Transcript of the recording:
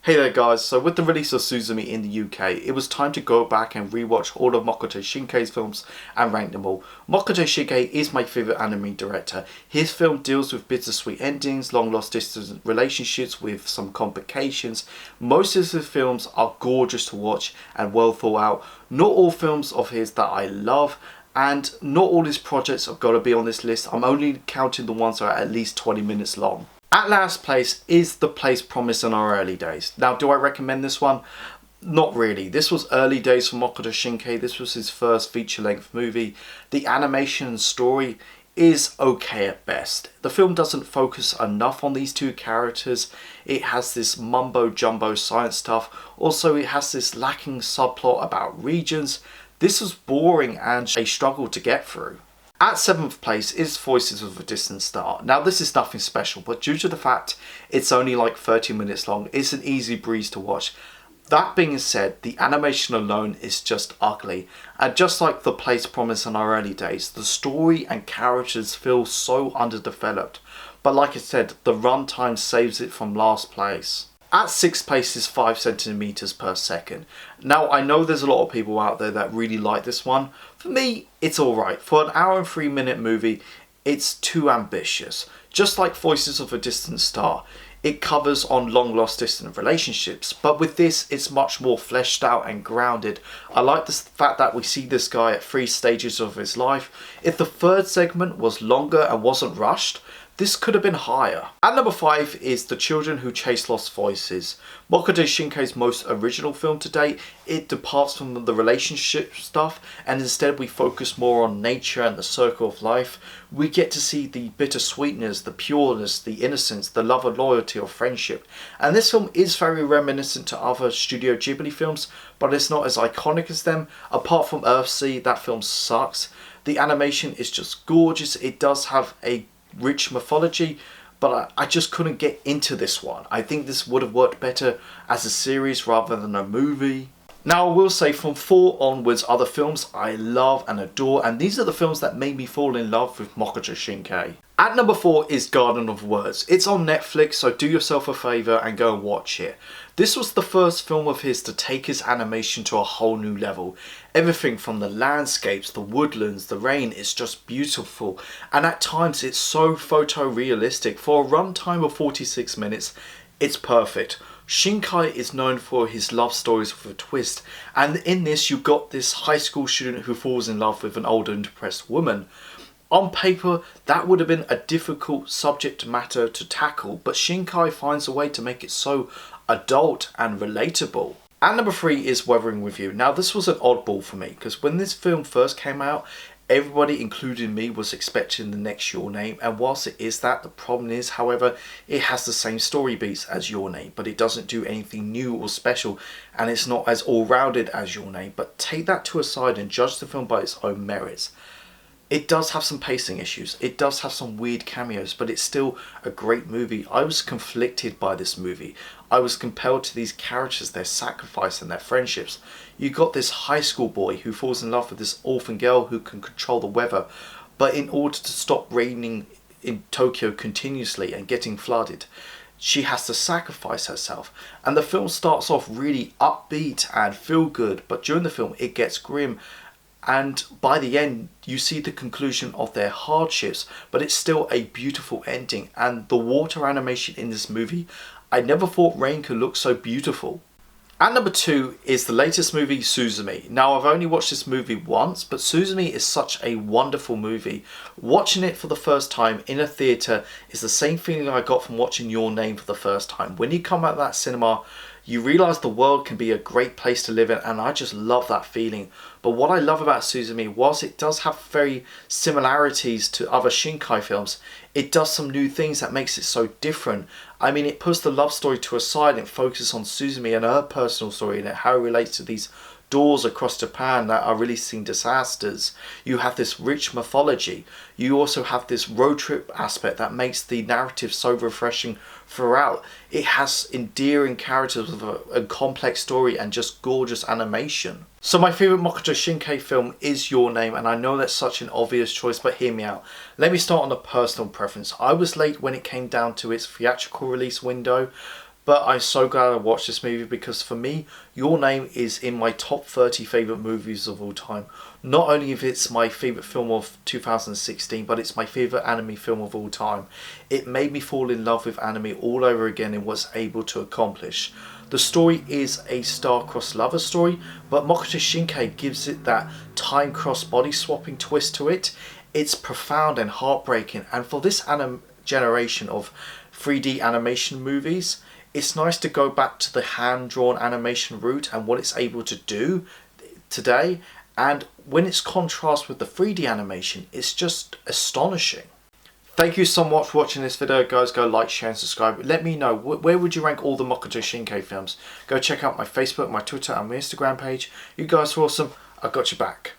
Hey there guys, so with the release of Suzume in the UK, it was time to go back and rewatch all of Makoto Shinkai's films and rank them all. Makoto Shinkai is my favourite anime director. His film deals with bittersweet endings, long lost distance relationships with some complications. Most of his films are gorgeous to watch and well thought out. Not all films of his that I love, and not all his projects have got to be on this list. I'm only counting the ones that are at least 20 minutes long. At last place is the place promised in our early days. Now, do I recommend this one? Not really. This was early days for Makoto Shinkai. This was his first feature-length movie. The animation and story is okay at best. The film doesn't focus enough on these two characters. It has this mumbo-jumbo science stuff. Also, it has this lacking subplot about regions. This was boring and a struggle to get through. At 7th place is Voices of a Distant Star. Now this is nothing special, but due to the fact it's only like 30 minutes long, it's an easy breeze to watch. That being said, the animation alone is just ugly, and just like the place promised in our early days, the story and characters feel so underdeveloped. But like I said, the runtime saves it from last place. At 6th place is 5 centimeters per second. Now I know there's a lot of people out there that really like this one. For me, it's alright. For an hour and 3-minute movie, it's too ambitious. Just like Voices of a Distant Star, it covers on long lost distant relationships, but with this it's much more fleshed out and grounded. I like the fact that we see this guy at 3 stages of his life. If the 3rd segment was longer and wasn't rushed, this could have been higher. At number 5 is The Children Who Chase Lost Voices. Makoto Shinkai's most original film to date. It departs from the relationship stuff and instead we focus more on nature and the circle of life. We get to see the bittersweetness, the pureness, the innocence, the love and loyalty of friendship. And this film is very reminiscent to other Studio Ghibli films, but it's not as iconic as them. Apart from Earthsea, that film sucks. The animation is just gorgeous. It does have a rich mythology, but I just couldn't get into this one. I think this would have worked better as a series rather than a movie. Now I will say from 4 onwards are the films I love and adore, and these are the films that made me fall in love with Makoto Shinkai. At number 4 is Garden of Words. It's on Netflix, so do yourself a favour and go and watch it. This was the first film of his to take his animation to a whole new level. Everything from the landscapes, the woodlands, the rain is just beautiful, and at times it's so photorealistic. For a runtime of 46 minutes, it's perfect. Shinkai is known for his love stories with a twist, and in this you got this high school student who falls in love with an older and depressed woman. On paper, that would have been a difficult subject matter to tackle, but Shinkai finds a way to make it so adult and relatable. At number 3 is Weathering With You. Now this was an oddball for me, because when this film first came out, everybody, including me, was expecting the next Your Name, and whilst it is that, the problem is, however, it has the same story beats as Your Name, but it doesn't do anything new or special, and it's not as all-rounded as Your Name. But take that to a side and judge the film by its own merits. It does have some pacing issues, it does have some weird cameos, but it's still a great movie. I was conflicted by this movie. I was compelled to these characters, their sacrifice and their friendships. You got this high school boy who falls in love with this orphan girl who can control the weather, but in order to stop raining in Tokyo continuously and getting flooded, she has to sacrifice herself. And the film starts off really upbeat and feel good, but during the film it gets grim. And by the end, you see the conclusion of their hardships, but it's still a beautiful ending. And the water animation in this movie, I never thought rain could look so beautiful. At number 2 is the latest movie, Suzume. Now I've only watched this movie once, but Suzume is such a wonderful movie. Watching it for the first time in a theatre is the same feeling I got from watching Your Name for the first time. When you come out of that cinema, you realise the world can be a great place to live in, and I just love that feeling. But what I love about Suzume, whilst it does have very similarities to other Shinkai films, it does some new things that makes it so different. I mean, it puts the love story to a side and focuses on Suzume and her personal story and how it relates to these doors across Japan that are releasing disasters. You have this rich mythology. You also have this road trip aspect that makes the narrative so refreshing throughout. It has endearing characters with a complex story and just gorgeous animation. So my favourite Makoto Shinkai film is Your Name, and I know that's such an obvious choice, but hear me out. Let me start on a personal preference. I was late when it came down to its theatrical release window. But I'm so glad I watched this movie, because for me, Your Name is in my top 30 favourite movies of all time. Not only if it's my favourite film of 2016, but it's my favourite anime film of all time. It made me fall in love with anime all over again and was able to accomplish. The story is a star-crossed lover story, but Makoto Shinkai gives it that time-crossed body-swapping twist to it. It's profound and heartbreaking, and for this generation of 3D animation movies, it's nice to go back to the hand-drawn animation route and what it's able to do today, and when it's contrast with the 3D animation, it's just astonishing. Thank you so much for watching this video, guys. Go like, share and subscribe. Let me know, where would you rank all the Makoto Shinkai films? Go check out my Facebook, my Twitter and my Instagram page. You guys are awesome. I got your back.